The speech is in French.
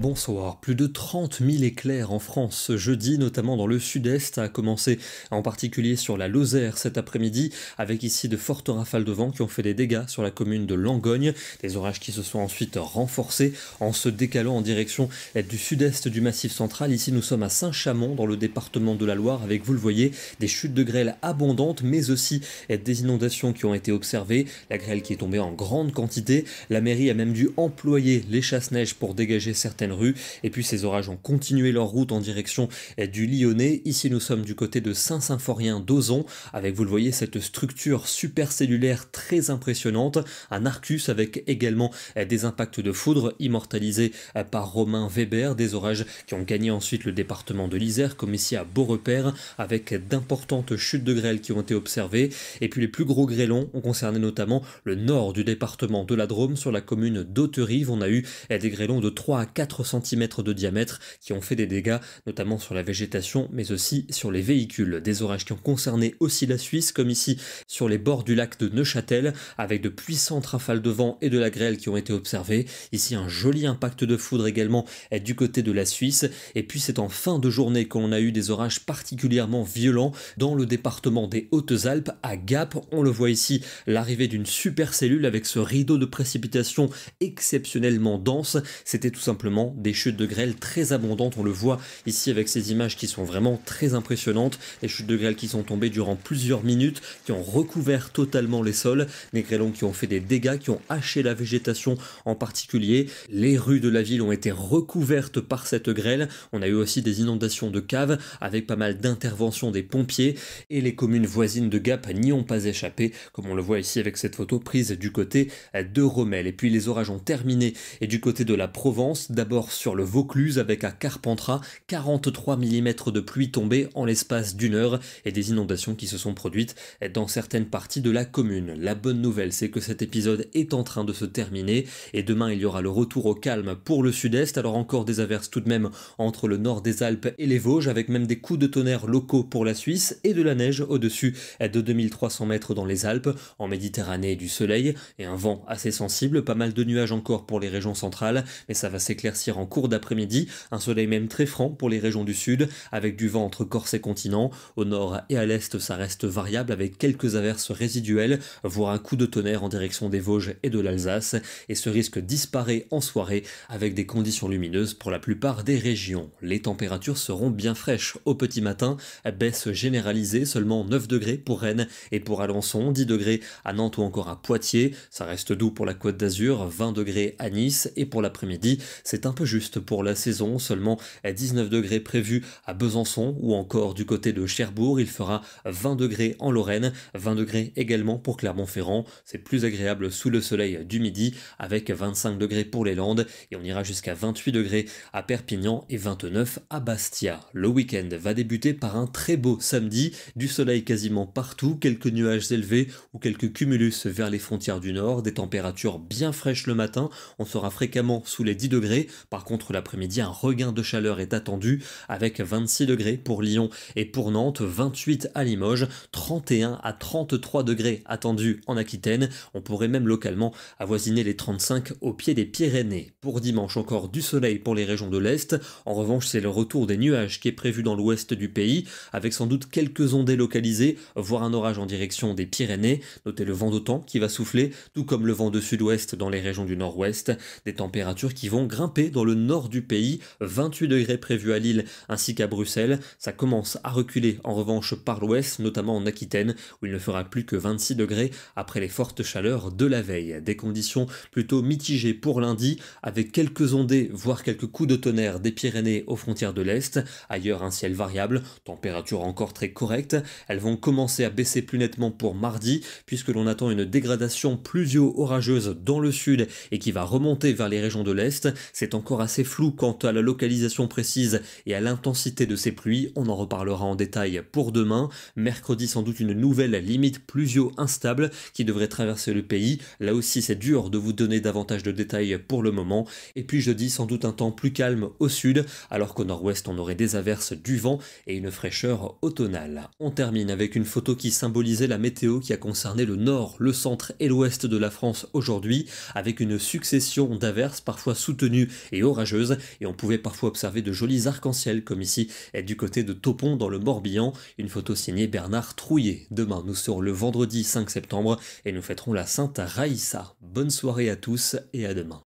Bonsoir. Plus de 30 000 éclairs en France ce jeudi, notamment dans le sud-est, ça a commencé en particulier sur la Lozère cet après-midi, avec ici de fortes rafales de vent qui ont fait des dégâts sur la commune de Langogne. Des orages qui se sont ensuite renforcés en se décalant en direction du sud-est du Massif central. Ici nous sommes à Saint-Chamond dans le département de la Loire, avec, vous le voyez, des chutes de grêle abondantes, mais aussi des inondations qui ont été observées. La grêle qui est tombée en grande quantité. La mairie a même dû employer les chasse-neige pour dégager certaines rues. Et puis ces orages ont continué leur route en direction du Lyonnais. Ici nous sommes du côté de Saint-Symphorien d'Ozon, avec, vous le voyez, cette structure supercellulaire très impressionnante, un Arcus avec également des impacts de foudre immortalisés par Romain Weber, des orages qui ont gagné ensuite le département de l'Isère, comme ici à Beaurepaire, avec d'importantes chutes de grêle qui ont été observées. Et puis les plus gros grêlons ont concerné notamment le nord du département de la Drôme, sur la commune d'Hauterive. On a eu des grêlons de 3 à 4 cm de diamètre qui ont fait des dégâts, notamment sur la végétation, mais aussi sur les véhicules. Des orages qui ont concerné aussi la Suisse, comme ici sur les bords du lac de Neuchâtel, avec de puissantes rafales de vent et de la grêle qui ont été observées. Ici un joli impact de foudre également du côté de la Suisse. Et puis c'est en fin de journée qu'on a eu des orages particulièrement violents dans le département des Hautes-Alpes, à Gap. On le voit ici, l'arrivée d'une supercellule avec ce rideau de précipitations exceptionnellement dense. C'était tout simplement des chutes de grêle très abondantes. On le voit ici avec ces images qui sont vraiment très impressionnantes. Des chutes de grêle qui sont tombées durant plusieurs minutes, qui ont recouvert totalement les sols. Des grêlons qui ont fait des dégâts, qui ont haché la végétation en particulier. Les rues de la ville ont été recouvertes par cette grêle. On a eu aussi des inondations de caves avec pas mal d'interventions des pompiers, et les communes voisines de Gap n'y ont pas échappé, comme on le voit ici avec cette photo prise du côté de Romel. Et puis les orages ont terminé et du côté de la Provence, d'abord sur le Vaucluse avec à Carpentras 43 mm de pluie tombée en l'espace d'une heure, et des inondations qui se sont produites dans certaines parties de la commune. La bonne nouvelle, c'est que cet épisode est en train de se terminer, et demain il y aura le retour au calme pour le sud-est. Alors encore des averses tout de même entre le nord des Alpes et les Vosges, avec même des coups de tonnerre locaux pour la Suisse, et de la neige au-dessus de 2300 mètres dans les Alpes. En Méditerranée, du soleil et un vent assez sensible, pas mal de nuages encore pour les régions centrales, mais ça va s'éclaircir en cours d'après-midi. Un soleil même très franc pour les régions du sud, avec du vent entre Corse et continent. Au nord et à l'est, ça reste variable avec quelques averses résiduelles, voire un coup de tonnerre en direction des Vosges et de l'Alsace, et ce risque disparaît en soirée avec des conditions lumineuses pour la plupart des régions. Les températures seront bien fraîches au petit matin, baisse généralisée, seulement 9 degrés pour Rennes et pour Alençon, 10 degrés à Nantes ou encore à Poitiers. Ça reste doux pour la Côte d'Azur, 20 degrés à Nice, et pour l'après-midi, c'est un peu juste pour la saison, seulement 19 degrés prévus à Besançon ou encore du côté de Cherbourg. Il fera 20 degrés en Lorraine, 20 degrés également pour Clermont-Ferrand. C'est plus agréable sous le soleil du midi, avec 25 degrés pour les Landes, et on ira jusqu'à 28 degrés à Perpignan et 29 à Bastia. Le week-end va débuter par un très beau samedi, du soleil quasiment partout, quelques nuages élevés ou quelques cumulus vers les frontières du nord, des températures bien fraîches le matin, on sera fréquemment sous les 10 degrés. Par contre l'après-midi, un regain de chaleur est attendu, avec 26 degrés pour Lyon et pour Nantes, 28 à Limoges, 31 à 33 degrés attendus en Aquitaine. On pourrait même localement avoisiner les 35 au pied des Pyrénées. Pour dimanche, encore du soleil pour les régions de l'Est. En revanche, c'est le retour des nuages qui est prévu dans l'ouest du pays, avec sans doute quelques ondées localisées, voire un orage en direction des Pyrénées. Notez le vent d'automne qui va souffler, tout comme le vent de sud-ouest dans les régions du nord-ouest. Des températures qui vont grimper dans le nord du pays, 28 degrés prévus à Lille ainsi qu'à Bruxelles. Ça commence à reculer en revanche par l'ouest, notamment en Aquitaine, où il ne fera plus que 26 degrés après les fortes chaleurs de la veille. Des conditions plutôt mitigées pour lundi, avec quelques ondées, voire quelques coups de tonnerre des Pyrénées aux frontières de l'Est. Ailleurs, un ciel variable, température encore très correcte. Elles vont commencer à baisser plus nettement pour mardi, puisque l'on attend une dégradation pluvio-orageuse dans le sud et qui va remonter vers les régions de l'Est. C'est encore assez flou quant à la localisation précise et à l'intensité de ces pluies. On en reparlera en détail pour demain. Mercredi, sans doute une nouvelle limite pluvio-instable qui devrait traverser le pays. Là aussi, c'est dur de vous donner davantage de détails pour le moment. Et puis jeudi, sans doute un temps plus calme au sud, alors qu'au nord-ouest, on aurait des averses, du vent et une fraîcheur automnale. On termine avec une photo qui symbolisait la météo qui a concerné le nord, le centre et l'ouest de la France aujourd'hui, avec une succession d'averses parfois soutenues et orageuse, et on pouvait parfois observer de jolis arcs-en-ciel, comme ici du côté de Taupon dans le Morbihan. Une photo signée Bernard Trouillet. Demain, nous serons le vendredi 5 septembre et nous fêterons la Sainte Raïssa. Bonne soirée à tous et à demain.